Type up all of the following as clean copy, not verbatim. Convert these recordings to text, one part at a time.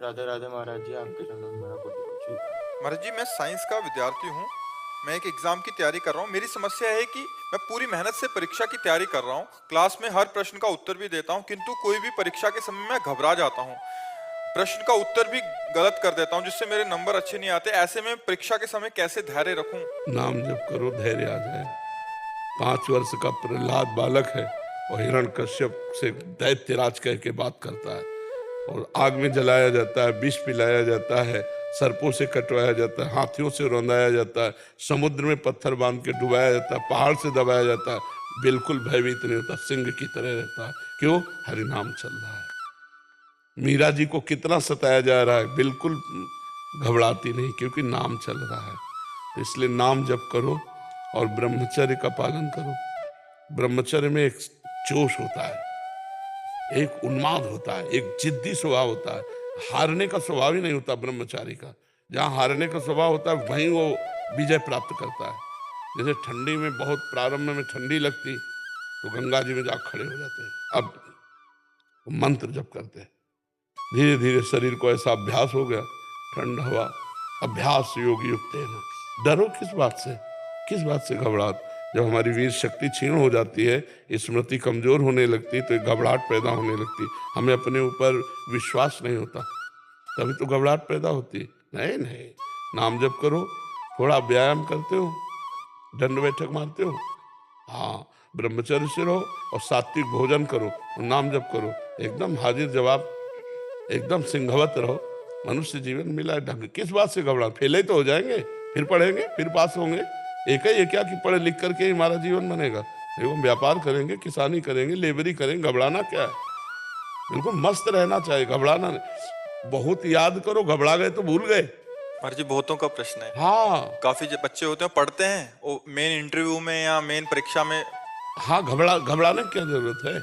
राधे राधे महाराज जी, आपके चरणों में मेरा कोटि कोटि प्रणाम। महाराज जी, मैं साइंस का विद्यार्थी हूँ। मैं एक एग्जाम की तैयारी कर रहा हूँ। मेरी समस्या है कि मैं पूरी मेहनत से परीक्षा की तैयारी कर रहा हूँ, क्लास में हर प्रश्न का उत्तर भी देता हूँ, किंतु कोई भी परीक्षा के समय मैं घबरा जाता हूँ। प्रश्न का उत्तर भी गलत कर देता हूँ, जिससे मेरे नंबर अच्छे नहीं आते। ऐसे में परीक्षा के समय कैसे धैर्य रखूं? नाम जप करो, धैर्य आ जाएगा। 5 वर्ष का प्रहलाद बालक है और हिरण्यकश्यप से दैत्यराज कह के बात करता है, और आग में जलाया जाता है, विष पिलाया जाता है, सर्पों से कटवाया जाता है, हाथियों से रौंदाया जाता है, समुद्र में पत्थर बांध के डुबाया जाता है, पहाड़ से दबाया जाता है, बिल्कुल भयभीत नहीं होता, सिंह की तरह रहता है। क्यों? हरिनाम चल रहा है। मीरा जी को कितना सताया जा रहा है, बिल्कुल घबराती नहीं, क्योंकि नाम चल रहा है। तो इसलिए नाम जप करो और ब्रह्मचर्य का पालन करो। ब्रह्मचर्य में एक जोश होता है, एक उन्माद होता है, एक जिद्दी स्वभाव होता है। हारने का स्वभाव ही नहीं होता ब्रह्मचारी का। जहाँ हारने का स्वभाव होता है वहीं वो विजय प्राप्त करता है। जैसे ठंडी में बहुत प्रारंभ में ठंडी लगती तो गंगा जी में जा खड़े हो जाते हैं, अब मंत्र जप करते हैं। धीरे धीरे शरीर को ऐसा अभ्यास हो गया, ठंड हवा अभ्यास योग युक्त है ना। डरो किस बात से, किस बात से घबराहट? जब हमारी वीर शक्ति क्षीण हो जाती है, स्मृति कमजोर होने लगती, तो एक घबराहट पैदा होने लगती, हमें अपने ऊपर विश्वास नहीं होता, तभी तो घबराहट पैदा होती। नहीं नहीं, नाम जप करो, थोड़ा व्यायाम करते हो, दंड बैठक मारते हो, हाँ, ब्रह्मचर्य से रहो और सात्विक भोजन करो और नाम जप करो, एकदम हाजिर जवाब, एकदम सिंहवत रहो। मनुष्य जीवन मिला है ढंग, किस बात से घबरा? फेल ही तो हो जाएंगे, फिर पढ़ेंगे, फिर पास होंगे। एक ही ये क्या कि पढ़े लिख करके ही हमारा जीवन बनेगा? एवं व्यापार करेंगे, किसानी करेंगे, लेबरी करेंगे, घबराना क्या है? बिल्कुल मस्त रहना चाहिए, घबराना नहीं। बहुत याद करो, घबरा गए तो भूल गए। महाराज जी, बहुतों का प्रश्न है। हाँ काफी जो बच्चे होते हैं पढ़ते हैं, वो मेन इंटरव्यू में या मेन परीक्षा में। हाँ, घबराने की क्या जरूरत है?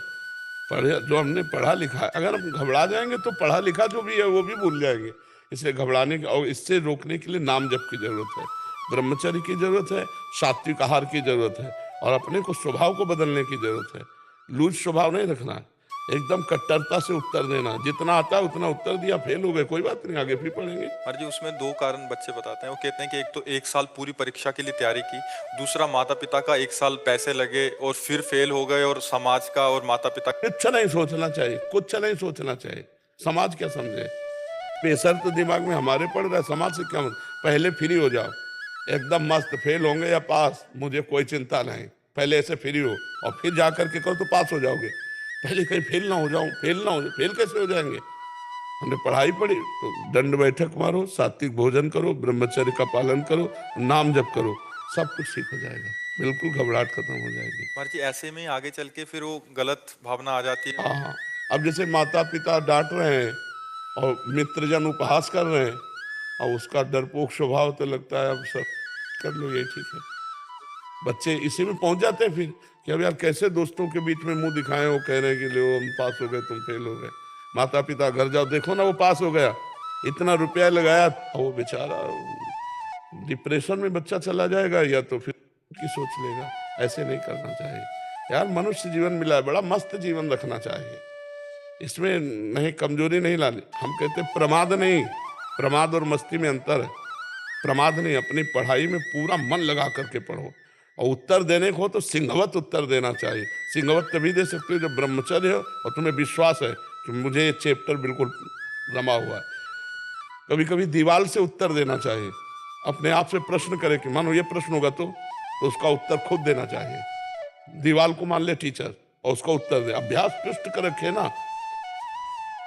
पढ़े जो हमने पढ़ा लिखा है, अगर हम घबरा जाएंगे तो पढ़ा लिखा जो भी है वो भी भूल जाएंगे। इसलिए घबराने की और इससे रोकने के लिए नाम जप की जरूरत है, ब्रह्मचर्य की जरूरत है, सात्विक आहार की जरूरत है, और अपने को स्वभाव को बदलने की जरूरत है। लूज स्वभाव नहीं रखना है, एकदम कट्टरता से उत्तर देना, जितना आता है उतना उत्तर दिया, फेल हो गए कोई बात नहीं, आगे फिर पढ़ेंगे। महाराज जी, उसमें दो कारण बच्चे बताते हैं। वो कहते हैं कि एक तो एक साल पूरी परीक्षा के लिए तैयारी की, दूसरा माता पिता का एक साल पैसे लगे और फिर फेल हो गए, और समाज का और माता पिता। कुछ नहीं सोचना चाहिए, कुछ नहीं सोचना चाहिए। समाज क्या समझे? प्रेशर तो दिमाग में हमारे पड़ रहा है, समाज से क्या मतलब? पहले फ्री हो जाओ, एकदम मस्त, फेल होंगे या पास मुझे कोई चिंता नहीं, पहले ऐसे फ्री हो और फिर जा करके करो तो पास हो जाओगे। पहले कहीं फेल ना हो जाऊं, फेल ना हो जाऊं, फेल कैसे हो जाएंगे? हमने पढ़ाई पढ़ी तो दंड बैठक मारो, सात्विक भोजन करो, ब्रह्मचर्य का पालन करो, नाम जप करो, सब कुछ ठीक हो जाएगा, बिल्कुल घबराहट खत्म हो जाएगी। महाराज जी, ऐसे में ही आगे चल के फिर वो गलत भावना आ जाती है। हाँ, अब जैसे माता पिता डांट रहे हैं और मित्रजन उपहास कर रहे हैं, और उसका डरपोक स्वभाव तो लगता है अब सब कर लो यही ठीक है। बच्चे इसी में पहुंच जाते हैं फिर कि अब यार कैसे दोस्तों के बीच में मुंह दिखाएं, वो कह रहे हैं कि लो हम पास हो गए, तुम फेल हो गए। माता पिता घर जाओ, देखो ना वो पास हो गया, इतना रुपया लगाया, और वो बेचारा डिप्रेशन में बच्चा चला जाएगा, या तो फिर की सोच लेगा। ऐसे नहीं करना चाहिए यार, मनुष्य जीवन मिला है, बड़ा मस्त जीवन रखना चाहिए, इसमें नहीं कमजोरी नहीं लानी। हम कहते प्रमाद नहीं, प्रमाद और मस्ती में अंतर है। प्रमाद नहीं, अपनी पढ़ाई में पूरा मन लगा करके पढ़ो, और उत्तर देने को हो तो सिंहवत उत्तर देना चाहिए। सिंहवत तभी दे सकते हो जब ब्रह्मचर्य हो और तुम्हें विश्वास है कि मुझे ये चैप्टर बिल्कुल रमा हुआ है। कभी कभी दीवार से उत्तर देना चाहिए, अपने आप से प्रश्न करे कि मानो ये प्रश्न होगा तो उसका उत्तर खुद देना चाहिए। दीवार को मान ले टीचर और उसका उत्तर दे, अभ्यास पृष्ठ कर रखे ना।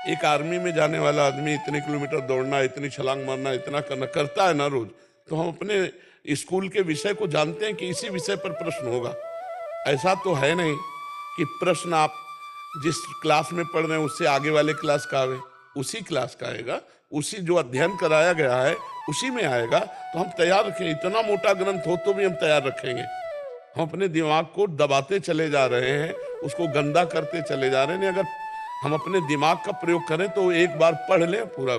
एक आर्मी में जाने वाला आदमी इतने किलोमीटर दौड़ना, इतनी छलांग मारना, इतना करना करता है ना रोज, तो हम अपने स्कूल के विषय को जानते हैं कि इसी विषय पर प्रश्न होगा। ऐसा तो है नहीं कि प्रश्न आप जिस क्लास में पढ़ रहे हैं उससे आगे वाले क्लास का आवे, उसी क्लास का आएगा, उसी जो अध्ययन कराया गया है उसी में आएगा। तो हम तैयार रखें, इतना मोटा ग्रंथ हो तो भी हम तैयार रखेंगे। हम अपने दिमाग को दबाते चले जा रहे हैं, उसको गंदा करते चले जा रहे हैं। अगर हम अपने दिमाग का प्रयोग करें तो एक बार पढ़ लें पूरा,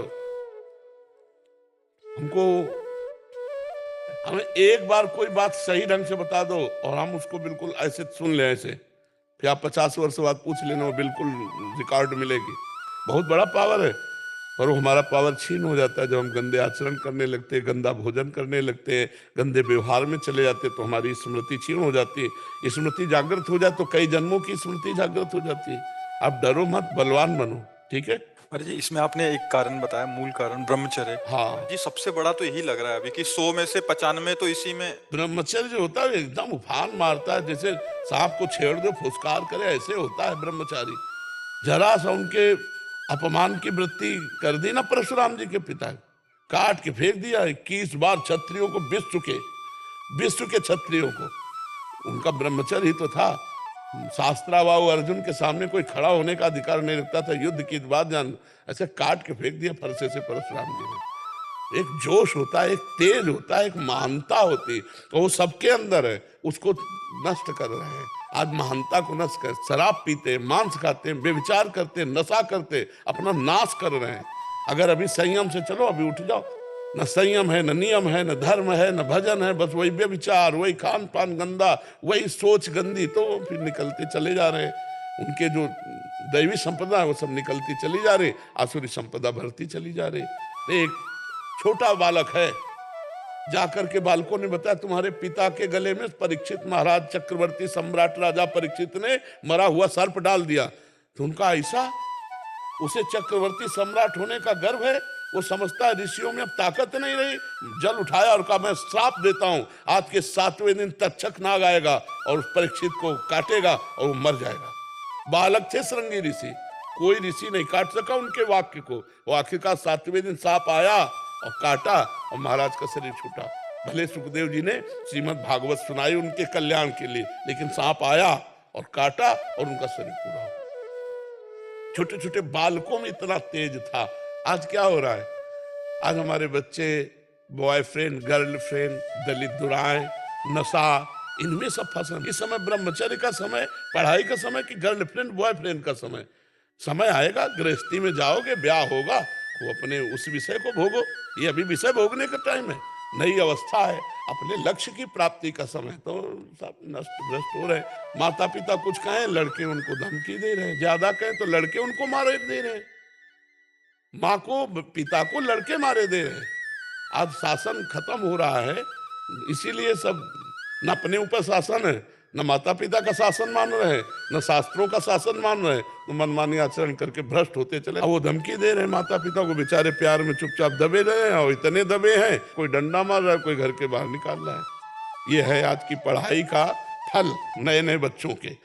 हमको हमें एक बार कोई बात सही ढंग से बता दो और हम उसको बिल्कुल ऐसे सुन लें, ऐसे फिर आप 50 वर्ष बाद पूछ लेना, वो बिल्कुल रिकॉर्ड मिलेगी। बहुत बड़ा पावर है। पर वो हमारा पावर छीन हो जाता है जब हम गंदे आचरण करने लगते हैं, गंदा भोजन करने लगते हैं, गंदे व्यवहार में चले जाते हैं, तो हमारी स्मृति छीन हो जाती है। स्मृति जागृत हो जाए तो कई जन्मों की स्मृति जागृत हो जाती है। आप डरो मत, बलवान बनो, ठीक है। महाराज जी इसमें आपने एक कारण बताया, मूल कारण ब्रह्मचर्य। हाँ जी सबसे बड़ा तो यही लग रहा है अभी कि 100 में से 95 तो इसी में। ब्रह्मचर्य जो होता है एकदम उफान मारता है, जैसे सांप को छेड़ दो फुसकार करे, ऐसे होता है ब्रह्मचारी। जरा सा उनके अपमान की वृत्ति कर दी ना परशुराम जी के पिता, काट के फेंक दिया। 21 बार क्षत्रियों को विश्व के क्षत्रियों को, उनका ब्रह्मचर्य ही तो था। शास्त्राबाहु अर्जुन के सामने कोई खड़ा होने का अधिकार नहीं रखता था, युद्ध की बात जान, ऐसे काट के फेंक दिया फरसे से परशुराम जी ने। एक जोश होता है, एक तेज होता है, एक महानता होती है, तो वो सबके अंदर है, उसको नष्ट कर रहे हैं। आज महानता को नष्ट कर, शराब पीते, मांस खाते, व्यभिचार करते, नशा करते, अपना नाश कर रहे हैं। अगर अभी संयम से चलो, अभी उठ जाओ। न संयम है, न नियम है, न धर्म है, न भजन है, बस वही व्यभिचार, वही खान पान गंदा, वही सोच गंदी, तो फिर निकलते चले जा रहे हैं। उनके जो दैवी संपदा है वो सब निकलती चली जा रही, आसुरी संपदा बढ़ती चली जा रही। एक छोटा बालक है, जाकर के बालकों ने बताया तुम्हारे पिता के गले में परीक्षित महाराज चक्रवर्ती सम्राट राजा परीक्षित ने मरा हुआ सर्प डाल दिया। तो उनका ऐसा, उसे चक्रवर्ती सम्राट होने का गर्व है, वो समझता है ऋषियों में अब ताकत नहीं रही। जल उठाया और कहा मैं श्राप देता हूं, आज के 7वें दिन तक्षक नाग आएगा और उस परीक्षित को काटेगा और वो मर जाएगा। बालक थे श्रृंगी ऋषि, कोई ऋषि नहीं काट सका उनके वाक्य को। वो आखिरकार 7वें दिन सांप आया और काटा और महाराज का शरीर छूटा। भले सुखदेव जी ने श्रीमद् भागवत सुनाई उनके कल्याण के लिए, लेकिन सांप आया और काटा और उनका शरीर पूरा हो। छोटे छोटे बालकों में इतना तेज था। आज क्या हो रहा है? आज हमारे बच्चे बॉयफ्रेंड, गर्लफ्रेंड, दलित दुराएं, नशा, इनमें सब फंसे। इस समय ब्रह्मचर्य का समय, पढ़ाई का समय कि गर्लफ्रेंड बॉयफ्रेंड का समय? समय आएगा, गृहस्थी में जाओगे, ब्याह होगा, वो अपने उस विषय को भोगो। ये अभी विषय भोगने का टाइम है, नई अवस्था है, अपने लक्ष्य की प्राप्ति का समय। तो सब नष्ट भ्रष्ट हो रहे। माता पिता कुछ कहें, लड़के उनको धमकी दे रहे हैं, ज्यादा कहें तो लड़के उनको मारे दे रहे हैं, माँ को पिता को लड़के मारे दे रहे हैं। आज शासन खत्म हो रहा है, इसीलिए सब न अपने ऊपर शासन है, न माता पिता का शासन मान रहे हैं, न शास्त्रों का शासन मान रहे हैं, तो मनमानी आचरण करके भ्रष्ट होते चले। वो धमकी दे रहे हैं माता पिता को, बेचारे प्यार में चुपचाप दबे रहे हैं, और इतने दबे हैं, कोई डंडा मार रहा है, कोई घर के बाहर निकाल रहा है। ये है आज की पढ़ाई का फल नए नए बच्चों के।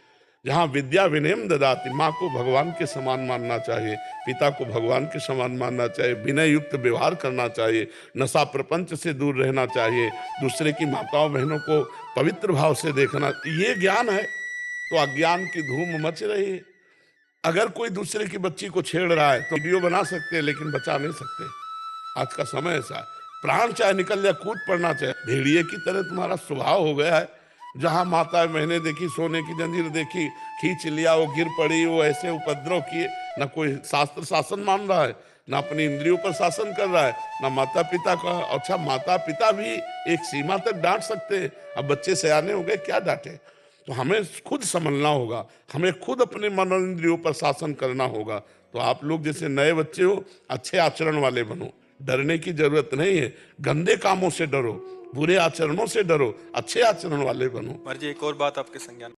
जहाँ विद्या विनयम ददाति, माँ को भगवान के समान मानना चाहिए, पिता को भगवान के समान मानना चाहिए, विनय युक्त व्यवहार करना चाहिए, नशा प्रपंच से दूर रहना चाहिए, दूसरे की माताओं बहनों को पवित्र भाव से देखना, ये ज्ञान है। तो अज्ञान की धूम मच रही है। अगर कोई दूसरे की बच्ची को छेड़ रहा है तो वीडियो बना सकते हैं, लेकिन बचा नहीं सकते। आज का समय ऐसा है, प्राण चाहे निकल जाए, कूद पड़ना चाहिए। भेड़िए की तरह तुम्हारा स्वभाव हो गया है। जहां माता मैंने देखी, सोने की जंजीर देखी, खींच लिया, वो गिर पड़ी, वो ऐसे उपद्रव किए। ना कोई शास्त्र शासन मान रहा है, ना अपनी इंद्रियों पर शासन कर रहा है, ना माता पिता का। अच्छा, माता पिता भी एक सीमा तक डांट सकते हैं, अब बच्चे सयाने हो गए, क्या डांटे? तो हमें खुद संभलना होगा, हमें खुद अपने मन और इंद्रियों पर शासन करना होगा। तो आप लोग जैसे नए बच्चे हो, अच्छे आचरण वाले बनो, डरने की जरूरत नहीं है। गंदे कामों से डरो, बुरे आचरणों से डरो, अच्छे आचरण वाले बनो। मर्जी एक और बात आपके संज्ञान